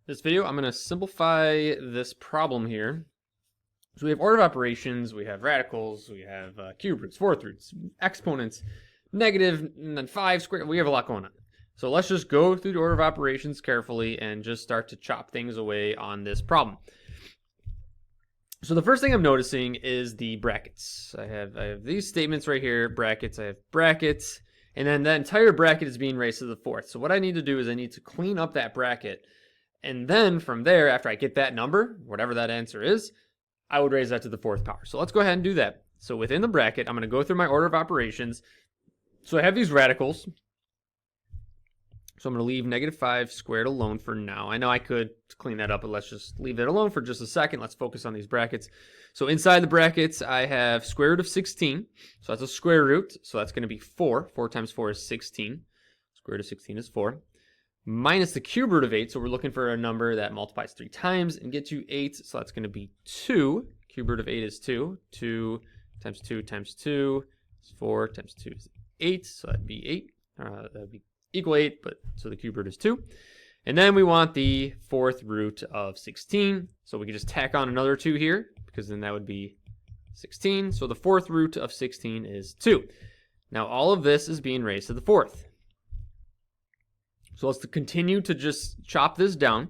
This video, I'm going to simplify this problem here. So we have order of operations, we have radicals, we have cube roots, fourth roots, exponents, negative, and then 5 squared. We have a lot going on. So let's just go through the order of operations carefully and just start to chop things away on this problem. So the first thing I'm noticing is the brackets. I have these statements right here, brackets, I have brackets, and then that entire bracket is being raised to the fourth. So what I need to do is I need to clean up that bracket. And then from there, after I get that number, whatever that answer is, I would raise that to the fourth power. So let's go ahead and do that. So within the bracket, I'm going to go through my order of operations. So I have these radicals. So I'm going to leave negative 5 squared alone for now. I know I could clean that up, but let's just leave it alone for just a second. Let's focus on these brackets. So inside the brackets, I have square root of 16. So that's a square root. So that's going to be 4. 4 times 4 is 16. Square root of 16 is 4. Minus the cube root of 8, so we're looking for a number that multiplies 3 times and gets you 8, so that's going to be 2. Cube root of 8 is 2. 2 times 2 times 2 is 4 times 2 is 8, so that'd be 8. That would be equal 8, but so the cube root is 2. And then we want the fourth root of 16, so we can just tack on another 2 here, because then that would be 16. So the fourth root of 16 is 2. Now all of this is being raised to the fourth. So let's continue to just chop this down.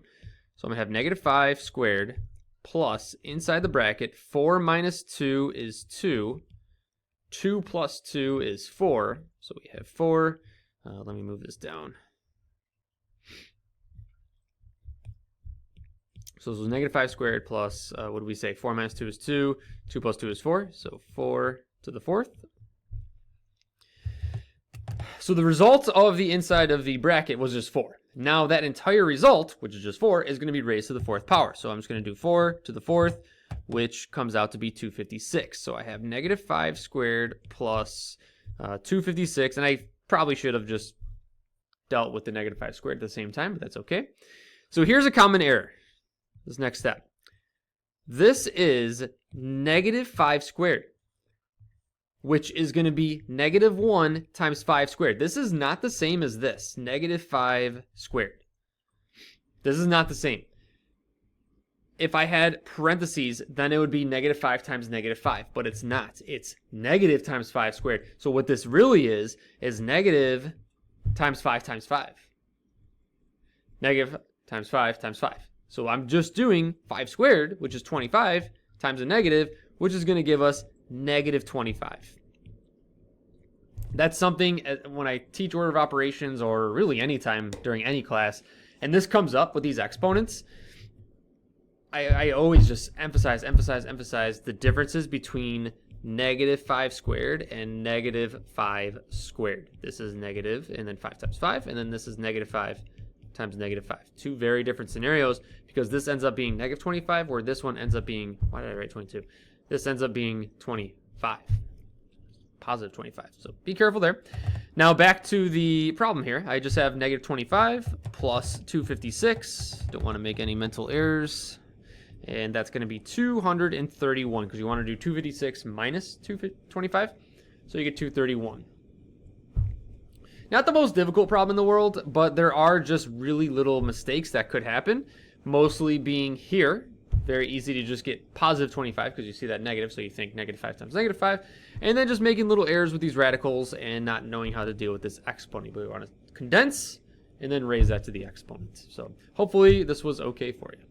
So I'm going to have negative 5 squared plus, inside the bracket, 4 minus 2 is 2. 2 plus 2 is 4. So we have 4. Let me move this down. So this was negative 5 squared plus, what do we say? 4 minus 2 is 2. 2 plus 2 is 4. So 4 to the fourth. So the result of the inside of the bracket was just 4. Now that entire result, which is just 4, is going to be raised to the fourth power. So I'm just going to do 4 to the fourth, which comes out to be 256. So I have negative 5 squared plus 256. And I probably should have just dealt with the negative 5 squared at the same time, but that's okay. So here's a common error. This next step. This is negative 5 squared, which is going to be negative 1 times 5 squared. This is not the same as this, negative 5 squared. This is not the same. If I had parentheses, then it would be negative 5 times negative 5, but it's not. It's negative times 5 squared. So what this really is negative times 5 times 5. Negative times 5 times 5. So I'm just doing 5 squared, which is 25, times a negative, which is going to give us negative 25. That's something when I teach order of operations, or really anytime during any class, and this comes up with these exponents, I always just emphasize the differences between negative 5 squared and negative 5 squared. This is negative, and then 5 times 5, and then this is negative 5 times negative 5. Two very different scenarios, because this ends up being negative 25, where this one ends up being, why did I write 22? This ends up being 25, positive 25. So be careful there. Now back to the problem here. I just have negative 25 plus 256. Don't want to make any mental errors. And that's going to be 231, because you want to do 256 minus 225. So you get 231. Not the most difficult problem in the world, but there are just really little mistakes that could happen. Mostly being here. Very easy to just get positive 25 because you see that negative, so you think negative 5 times negative 5. And then just making little errors with these radicals and not knowing how to deal with this exponent. But we want to condense and then raise that to the exponent. So hopefully this was okay for you.